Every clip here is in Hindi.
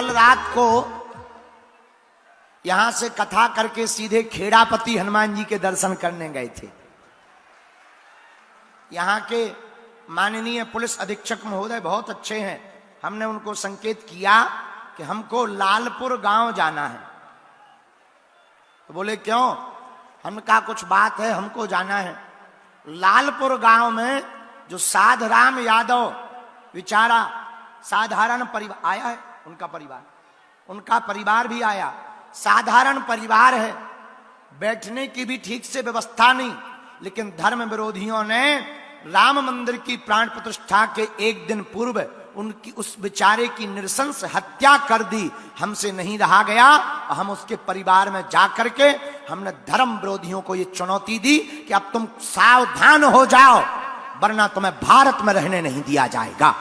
कल रात को यहां से कथा करके सीधे खेड़ापति हनुमान जी के दर्शन करने गए थे। यहां के माननीय पुलिस अधीक्षक महोदय बहुत अच्छे हैं। हमने उनको संकेत किया कि हमको लालपुर गांव जाना है। तो बोले क्यों? हमने कहा कुछ बात है, हमको जाना है। लालपुर गांव में जो साधराम यादव बेचारा साधारण परिवार आया है, उनका परिवार भी आया। साधारण परिवार है, बैठने की भी ठीक से व्यवस्था नहीं, लेकिन धर्म विरोधियों ने राम मंदिर की प्राण प्रतिष्ठा के एक दिन पूर्व उनकी उस बेचारे की नृशंस हत्या कर दी। हमसे नहीं रहा गया और हम उसके परिवार में जाकर के हमने धर्म विरोधियों को ये चुनौती दी कि अब तुम सावधान हो जाओ, वरना तुम्हें भारत में रहने नहीं दिया जाएगा।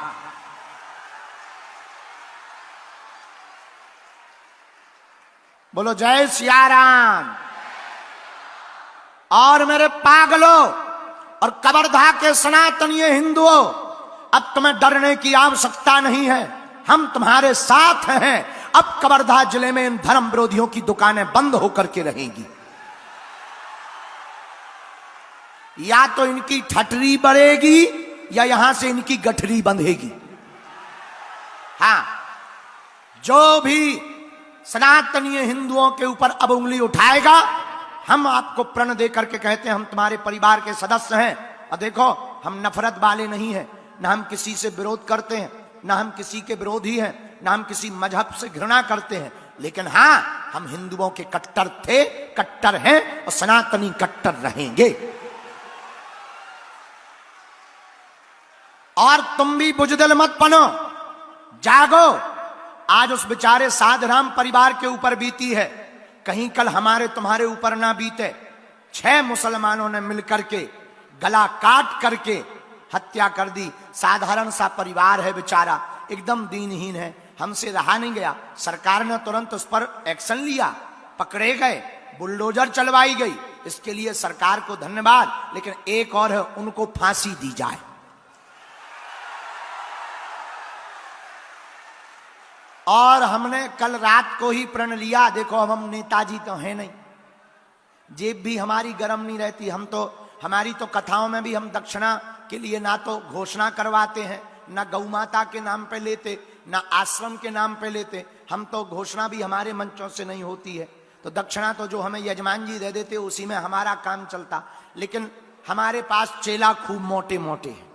बोलो जय सिया राम। और मेरे पागलों और कबरधा के सनातनीय हिंदुओं, अब तुम्हें डरने की आवश्यकता नहीं है, हम तुम्हारे साथ हैं। अब कबरधा जिले में इन धर्म विरोधियों की दुकानें बंद होकर के रहेंगी। या तो इनकी ठटरी बढ़ेगी या यहां से इनकी गठरी बंधेगी। हां, जो भी सनातनीय हिंदुओं के ऊपर अब उंगली उठाएगा, हम आपको प्रण दे करके कहते हैं हम तुम्हारे परिवार के सदस्य हैं। और देखो, हम नफरत वाले नहीं हैं, ना हम किसी से विरोध करते हैं, ना हम किसी के विरोधी हैं, ना हम किसी मजहब से घृणा करते हैं, लेकिन हां, हम हिंदुओं के कट्टर थे, कट्टर हैं और सनातनी कट्टर रहेंगे। और तुम भी बुजदिल मत बनो, जागो। आज उस बेचारे साधराम परिवार के ऊपर बीती है, कहीं कल हमारे तुम्हारे ऊपर ना बीते। 6 मुसलमानों ने मिलकर के गला काट करके हत्या कर दी। साधारण सा परिवार है बेचारा, एकदम दीनहीन है। हमसे रहा नहीं गया, सरकार ने तुरंत उस पर एक्शन लिया, पकड़े गए, बुलडोजर चलवाई गई। इसके लिए सरकार को धन्यवाद। लेकिन एक और है, उनको फांसी दी जाए। और हमने कल रात को ही प्रण लिया, देखो अब हम नेताजी तो हैं नहीं, जेब भी हमारी गर्म नहीं रहती। हमारी तो कथाओं में भी हम दक्षिणा के लिए ना तो घोषणा करवाते हैं, ना गौ माता के नाम पे लेते, ना आश्रम के नाम पे लेते। हम तो घोषणा भी हमारे मंचों से नहीं होती है, तो दक्षिणा तो जो हमें यजमान जी दे देते उसी में हमारा काम चलता। लेकिन हमारे पास चेला खूब मोटे मोटे हैं।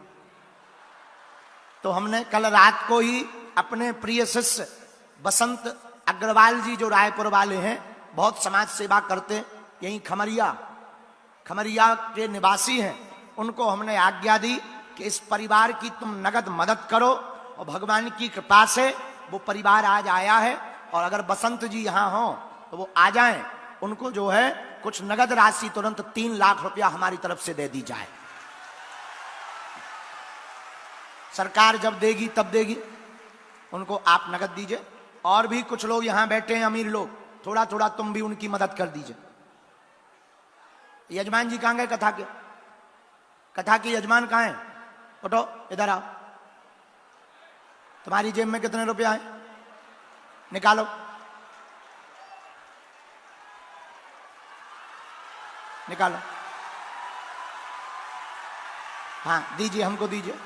तो हमने कल रात को ही अपने प्रिय शिष्य बसंत अग्रवाल जी, जो रायपुर वाले हैं, बहुत समाज सेवा करते, यहीं खमरिया के निवासी हैं, उनको हमने आज्ञा दी कि इस परिवार की तुम नगद मदद करो। और भगवान की कृपा से वो परिवार आज आया है। और अगर बसंत जी यहां हो तो वो आ जाएं, उनको जो है कुछ नगद राशि तुरंत 3 लाख रुपया हमारी तरफ से दे दी जाए। सरकार जब देगी तब देगी, उनको आप नगद दीजिए। और भी कुछ लोग यहां बैठे हैं, अमीर लोग, थोड़ा थोड़ा तुम भी उनकी मदद कर दीजिए। यजमान जी कहां गए कथा के? कथा के यजमान कहां हैं? उठो, इधर आओ। तुम्हारी जेब में कितने रुपया है? निकालो, निकालो। हाँ, दीजिए, हमको दीजिए।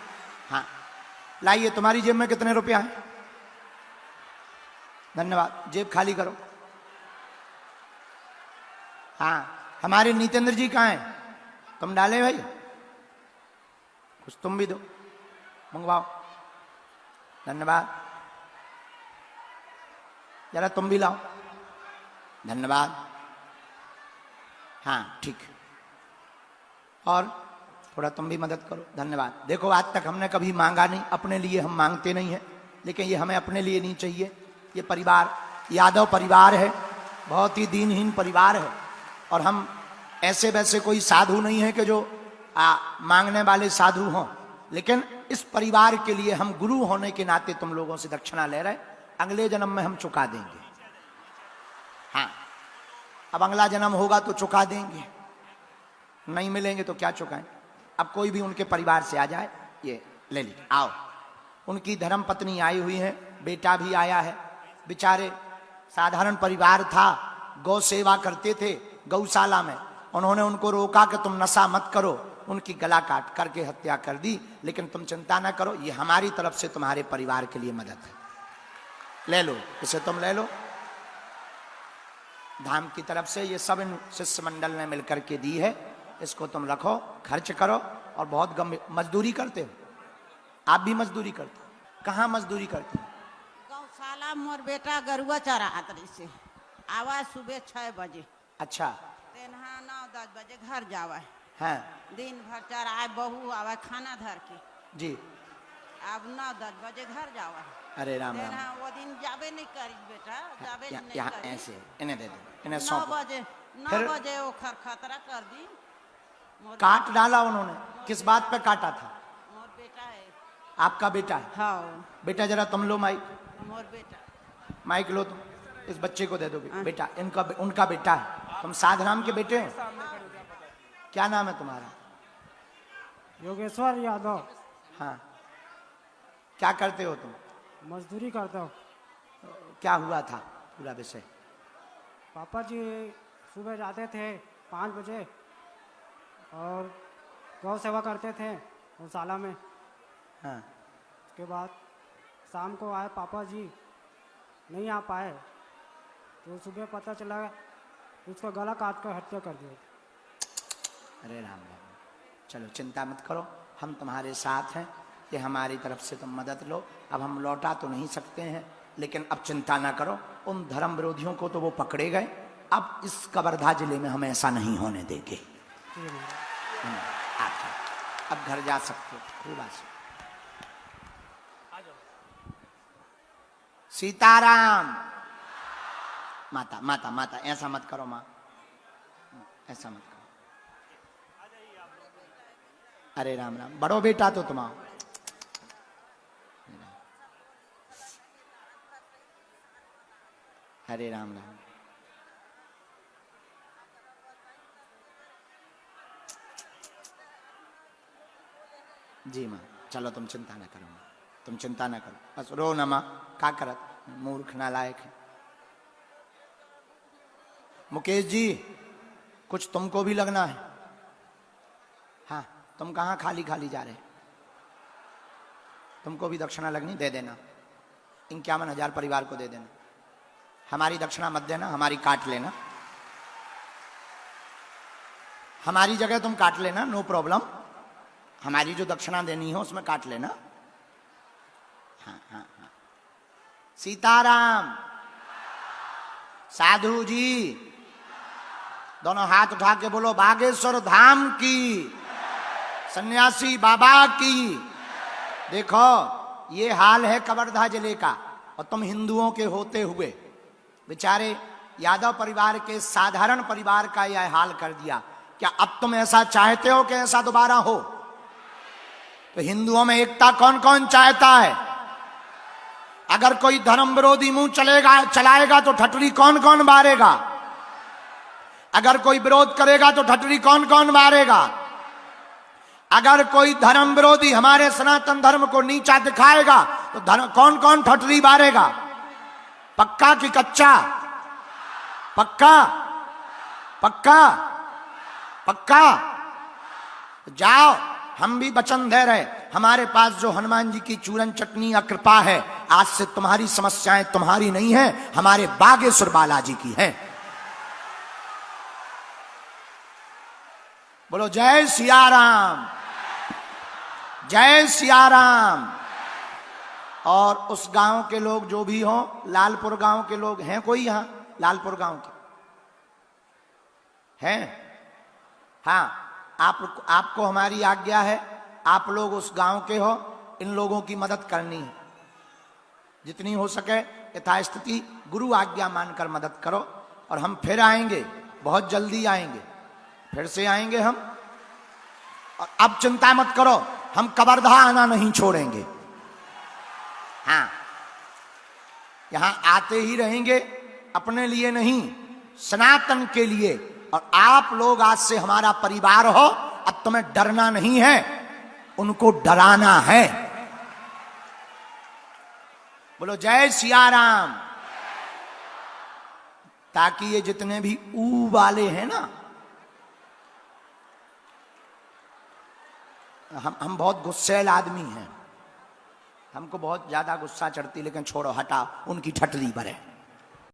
हाँ, लाइए, तुम्हारी जेब में कितने रुपया है? धन्यवाद। जेब खाली करो। हाँ, हमारे नीतेंद्र जी कहाँ हैं? तुम डाले भाई, कुछ तुम भी दो, मंगवाओ। धन्यवाद। जरा तुम भी लाओ। धन्यवाद। हाँ, ठीक। और थोड़ा तुम भी मदद करो। धन्यवाद। देखो, आज तक हमने कभी मांगा नहीं, अपने लिए हम मांगते नहीं है, लेकिन ये हमें अपने लिए नहीं चाहिए। ये परिवार यादव परिवार है, बहुत ही दीनहीन परिवार है। और हम ऐसे वैसे कोई साधु नहीं है कि जो मांगने वाले साधु हों, लेकिन इस परिवार के लिए हम गुरु होने के नाते तुम लोगों से दक्षिणा ले रहे। अगले जन्म में हम चुका देंगे। हाँ, अब अगला जन्म होगा तो चुका देंगे, नहीं मिलेंगे तो क्या चुकाएं। अब कोई भी उनके परिवार से आ जाए, ये ले लीजिए। आओ, उनकी धर्म पत्नी आई हुई है, बेटा भी आया है, बेचारे साधारण परिवार था, गौ सेवा करते थे गौशाला में। उन्होंने उनको रोका कि तुम नशा मत करो, उनकी गला काट करके हत्या कर दी। लेकिन तुम चिंता ना करो, ये हमारी तरफ से तुम्हारे परिवार के लिए मदद है, ले लो, इसे तुम ले लो। धाम की तरफ से ये सब इन शिष्य मंडल ने मिलकर के दी है, इसको तुम रखो, खर्च करो। और बहुत मजदूरी करते हो, आप भी मजदूरी करते हो? कहाँ मजदूरी करते हो? गौशाला मोर बेटा गरुआ चरात रही से आवा सुबह 6 बजे। अच्छा। तेनहा 9-10 बजे घर जावा है। दिन भर चराए, बहू आवा खाना धर के जी। अब 9-10 बजे घर जावा। अरे राम राम। तेनहा वो दिन जाबे नहीं करी बेटा, जाबे नहीं यहाँ करी। ऐसे इन्हें दे दो, इन्हें 9 सौंपो। बजे 9 बजे वो खतरा कर दी। काट डाला उन्होंने? किस बात पे काटा था? मोर बेटा है। आपका बेटा है? हाँ बेटा जरा तुम लो माइक, मोर बेटा। माइक लो तुम, इस बच्चे को दे दो बेटा, इनका उनका बेटा है। तुम साधराम के बेटे हो? क्या नाम है तुम्हारा? योगेश्वर यादव। हाँ, क्या करते हो तुम? मजदूरी करता हूँ। क्या हुआ था पूरा विषय? पापा जी सुबह जाते थे 5 बजे और गौ सेवा करते थे गौशाला में। हाँ। उसके बाद शाम को आए पापा जी, नहीं आ पाए तो सुबह पता चला उसका गला काट कर हत्या कर दिया। अरे राम राम। चलो चिंता मत करो, हम तुम्हारे साथ हैं, ये हमारी तरफ से तुम मदद लो। अब हम लौटा तो नहीं सकते हैं, लेकिन अब चिंता ना करो, उन धर्म विरोधियों को तो वो पकड़े गए, अब इस कवर्धा जिले में हम ऐसा नहीं होने देंगे। अब घर जा सकते हो, खूब आसो। सीताराम। माता माता माता ऐसा मत करो माँ, ऐसा मत करो। अरे राम राम, बड़ो बेटा तो तुम्हारा। हरे राम राम। जी माँ, चलो तुम चिंता ना करो माँ, तुम चिंता ना करो, बस रो ना माँ, क्या करत, मूर्ख नालायक है। मुकेश जी, कुछ तुमको भी लगना है। हाँ, तुम कहाँ खाली खाली जा रहे? तुमको भी दक्षिणा लगनी, दे देना, 51,000 परिवार को दे देना। हमारी दक्षिणा मत देना, हमारी काट लेना, हमारी जगह तुम काट लेना, नो प्रॉब्लम। हमारी जो दक्षिणा देनी है उसमें काट लेना। हाँ हाँ हाँ। सीताराम। साधु जी दोनों हाथ उठा के बोलो, बागेश्वर धाम की, सन्यासी बाबा की। देखो ये हाल है कवर्धा जिले का, और तुम हिंदुओं के होते हुए बेचारे यादव परिवार के साधारण परिवार का यह हाल कर दिया। क्या अब तुम ऐसा चाहते हो कि ऐसा दोबारा हो? तो हिंदुओं में एकता कौन कौन चाहता है? अगर कोई धर्म विरोधी मुंह चलाएगा तो ठटरी कौन कौन मारेगा? अगर कोई विरोध करेगा तो ठटरी कौन कौन मारेगा? अगर कोई धर्म विरोधी हमारे सनातन धर्म को नीचा दिखाएगा तो कौन कौन ठटरी मारेगा? पक्का कि कच्चा? पक्का पक्का पक्का। जाओ, हम भी वचन दे रहे, हमारे पास जो हनुमान जी की चूरन चटनी या कृपा है, आज से तुम्हारी समस्याएं तुम्हारी नहीं है, हमारे बागेश्वर बालाजी की है। बोलो जय सिया राम, जय सिया राम। और उस गांव के लोग जो भी हों, लालपुर गांव के लोग हैं कोई यहां? लालपुर गांव के हैं? हाँ, आपको हमारी आज्ञा है, आप लोग उस गांव के हो, इन लोगों की मदद करनी है, जितनी हो सके यथास्थिति गुरु आज्ञा मानकर मदद करो। और हम फिर आएंगे, बहुत जल्दी आएंगे, फिर से आएंगे हम। और अब चिंता मत करो, हम कवर्धा आना नहीं छोड़ेंगे। हाँ, यहां आते ही रहेंगे, अपने लिए नहीं, सनातन के लिए। और आप लोग आज से हमारा परिवार हो, अब तुम्हें डरना नहीं है, उनको डराना है। बोलो जय सिया राम, ताकि ये जितने भी ऊ वाले हैं ना, हम बहुत गुस्सैल आदमी हैं, हमको बहुत ज्यादा गुस्सा चढ़ती, लेकिन छोड़ो, हटा, उनकी ठटली पर है।